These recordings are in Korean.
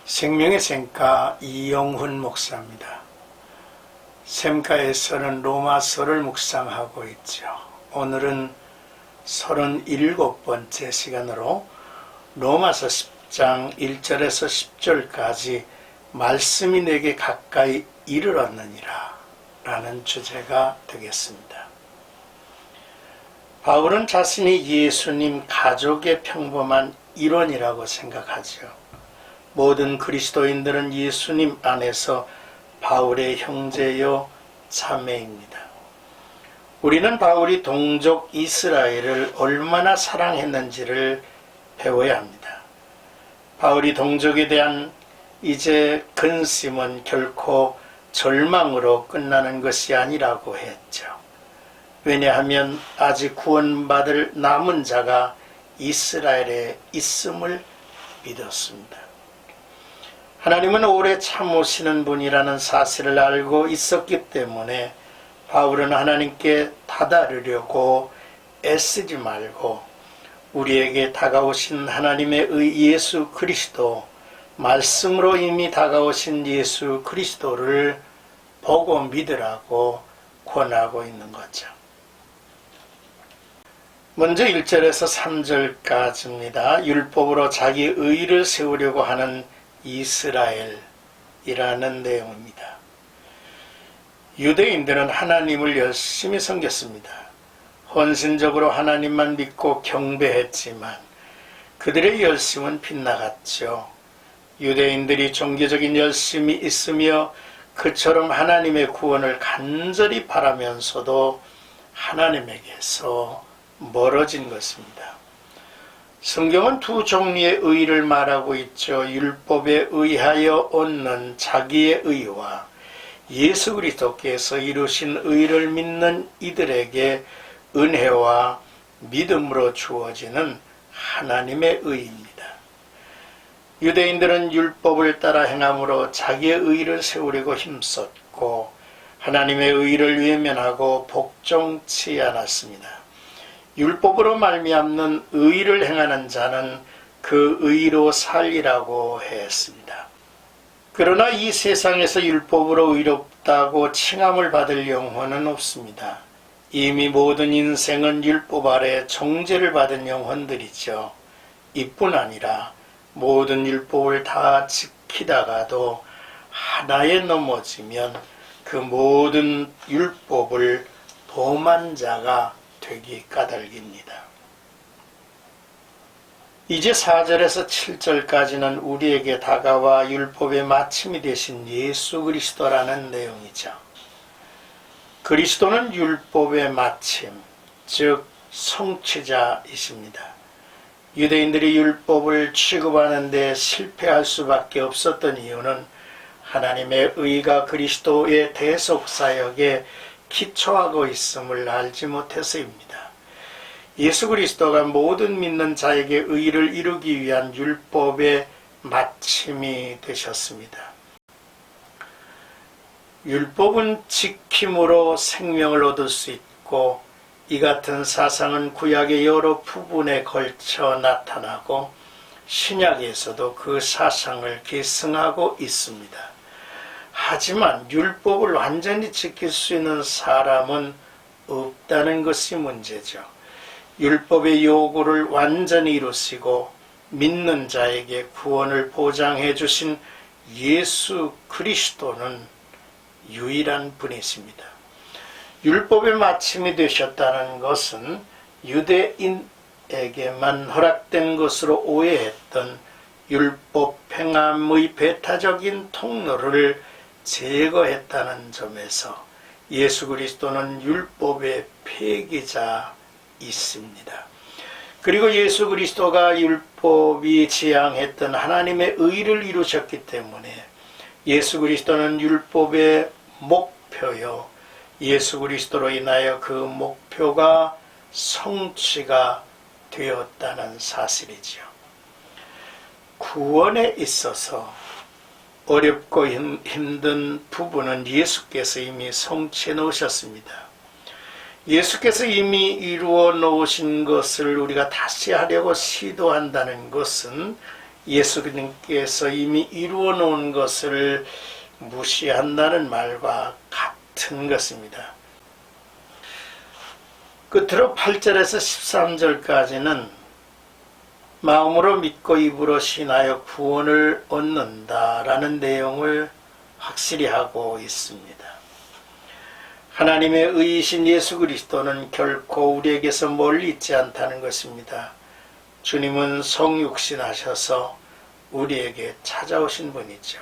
생명의 샘가 이용훈 목사입니다. 샘가에서는 로마서를 묵상하고 있죠. 오늘은 37번째 시간으로 로마서 10장 1절에서 10절까지 말씀이 내게 가까이 이르렀느니라 라는 주제가 되겠습니다. 바울은 자신이 예수님 가족의 평범한 일원이라고 생각하죠. 모든 그리스도인들은 예수님 안에서 바울의 형제요 자매입니다. 우리는 바울이 동족 이스라엘을 얼마나 사랑했는지를 배워야 합니다. 바울이 동족에 대한 이제 근심은 결코 절망으로 끝나는 것이 아니라고 했죠. 왜냐하면 아직 구원받을 남은 자가 이스라엘에 있음을 믿었습니다. 하나님은 오래 참으시는 분이라는 사실을 알고 있었기 때문에 바울은 하나님께 다다르려고 애쓰지 말고 우리에게 다가오신 하나님의 예수 그리스도, 말씀으로 이미 다가오신 예수 그리스도를 보고 믿으라고 권하고 있는 거죠. 먼저 1절에서 3절까지입니다. 율법으로 자기 의를 세우려고 하는 이스라엘이라는 내용입니다. 유대인들은 하나님을 열심히 섬겼습니다. 헌신적으로 하나님만 믿고 경배했지만 그들의 열심은 빗나갔죠. 유대인들이 종교적인 열심이 있으며 그처럼 하나님의 구원을 간절히 바라면서도 하나님에게서 멀어진 것입니다. 성경은 두 종류의 의를 말하고 있죠. 율법에 의하여 얻는 자기의 의와 예수 그리스도께서 이루신 의를 믿는 이들에게 은혜와 믿음으로 주어지는 하나님의 의입니다. 유대인들은 율법을 따라 행함으로 자기의 의를 세우려고 힘썼고 하나님의 의를 외면하고 복종치 않았습니다. 율법으로 말미암는 의를 행하는 자는 그 의로 살리라고 했습니다. 그러나 이 세상에서 율법으로 의롭다고 칭함을 받을 영혼은 없습니다. 이미 모든 인생은 율법 아래 정죄를 받은 영혼들이죠. 이뿐 아니라 모든 율법을 다 지키다가도 하나에 넘어지면 그 모든 율법을 범한 자가 되기 까닭입니다. 이제 4절에서 7절까지는 우리에게 다가와 율법의 마침이 되신 예수 그리스도라는 내용이죠. 그리스도는 율법의 마침, 즉 성취자이십니다. 유대인들이 율법을 취급하는 데 실패할 수밖에 없었던 이유는 하나님의 의가 그리스도의 대속사역에 기초하고 있음을 알지 못해서입니다. 예수 그리스도가 모든 믿는 자에게 의를 이루기 위한 율법의 마침이 되셨습니다. 율법은 지킴으로 생명을 얻을 수 있고 이 같은 사상은 구약의 여러 부분에 걸쳐 나타나고 신약에서도 그 사상을 계승하고 있습니다. 하지만 율법을 완전히 지킬 수 있는 사람은 없다는 것이 문제죠. 율법의 요구를 완전히 이루시고 믿는 자에게 구원을 보장해 주신 예수 그리스도는 유일한 분이십니다. 율법의 마침이 되셨다는 것은 유대인에게만 허락된 것으로 오해했던 율법 행함의 배타적인 통로를 제거했다는 점에서 예수 그리스도는 율법의 폐기자이십니다. 그리고 예수 그리스도가 율법이 지향했던 하나님의 의를 이루셨기 때문에 예수 그리스도는 율법의 목표요, 예수 그리스도로 인하여 그 목표가 성취가 되었다는 사실이죠. 구원에 있어서 어렵고 힘든 부분은 예수께서 이미 성취해 놓으셨습니다. 예수께서 이미 이루어 놓으신 것을 우리가 다시 하려고 시도한다는 것은 예수님께서 이미 이루어 놓은 것을 무시한다는 말과 같은 것입니다. 끝으로 8절에서 13절까지는 마음으로 믿고 입으로 신하여 구원을 얻는다라는 내용을 확실히 하고 있습니다. 하나님의 의이신 예수 그리스도는 결코 우리에게서 멀리 있지 않다는 것입니다. 주님은 성육신하셔서 우리에게 찾아오신 분이죠.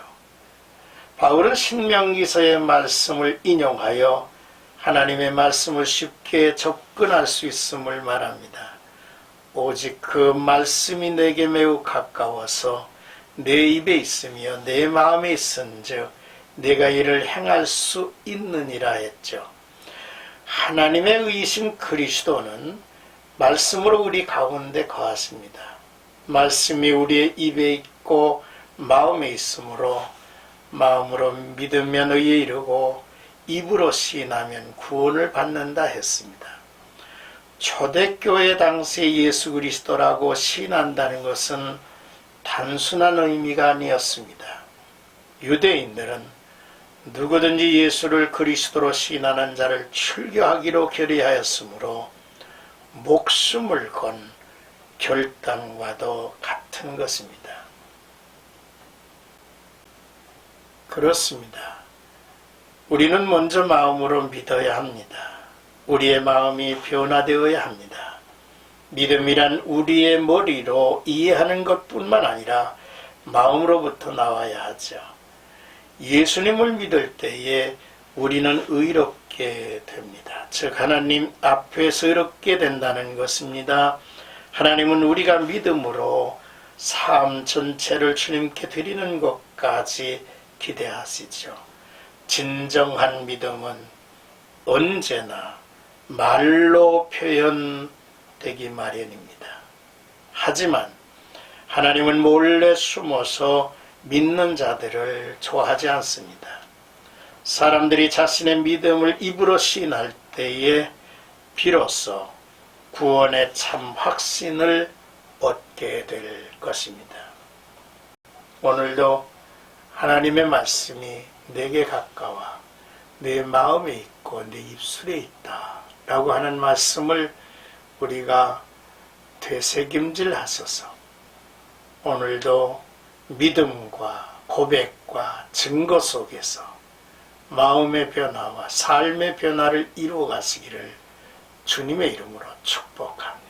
바울은 신명기서의 말씀을 인용하여 하나님의 말씀을 쉽게 접근할 수 있음을 말합니다. 오직 그 말씀이 내게 매우 가까워서 내 입에 있으며 내 마음에 있은즉 내가 이를 행할 수 있느니라 했죠. 하나님의 의이신 그리스도는 말씀으로 우리 가운데 거하십니다. 말씀이 우리의 입에 있고 마음에 있으므로 마음으로 믿으면 의에 이르고 입으로 시인하면 구원을 받는다 했습니다. 초대교회 당시에 예수 그리스도라고 시인한다는 것은 단순한 의미가 아니었습니다. 유대인들은 누구든지 예수를 그리스도로 시인하는 자를 출교하기로 결의하였으므로 목숨을 건 결단과도 같은 것입니다. 그렇습니다. 우리는 먼저 마음으로 믿어야 합니다. 우리의 마음이 변화되어야 합니다. 믿음이란 우리의 머리로 이해하는 것뿐만 아니라 마음으로부터 나와야 하죠. 예수님을 믿을 때에 우리는 의롭게 됩니다. 즉 하나님 앞에서 의롭게 된다는 것입니다. 하나님은 우리가 믿음으로 삶 전체를 주님께 드리는 것까지 기대하시죠. 진정한 믿음은 언제나 말로 표현되기 마련입니다. 하지만 하나님은 몰래 숨어서 믿는 자들을 좋아하지 않습니다. 사람들이 자신의 믿음을 입으로 시인할 때에 비로소 구원의 참 확신을 얻게 될 것입니다. 오늘도 하나님의 말씀이 내게 가까워 내 마음에 있고 내 입술에 있다 라고 하는 말씀을 우리가 되새김질하소서. 오늘도 믿음과 고백과 증거 속에서 마음의 변화와 삶의 변화를 이루어 가시기를 주님의 이름으로 축복합니다.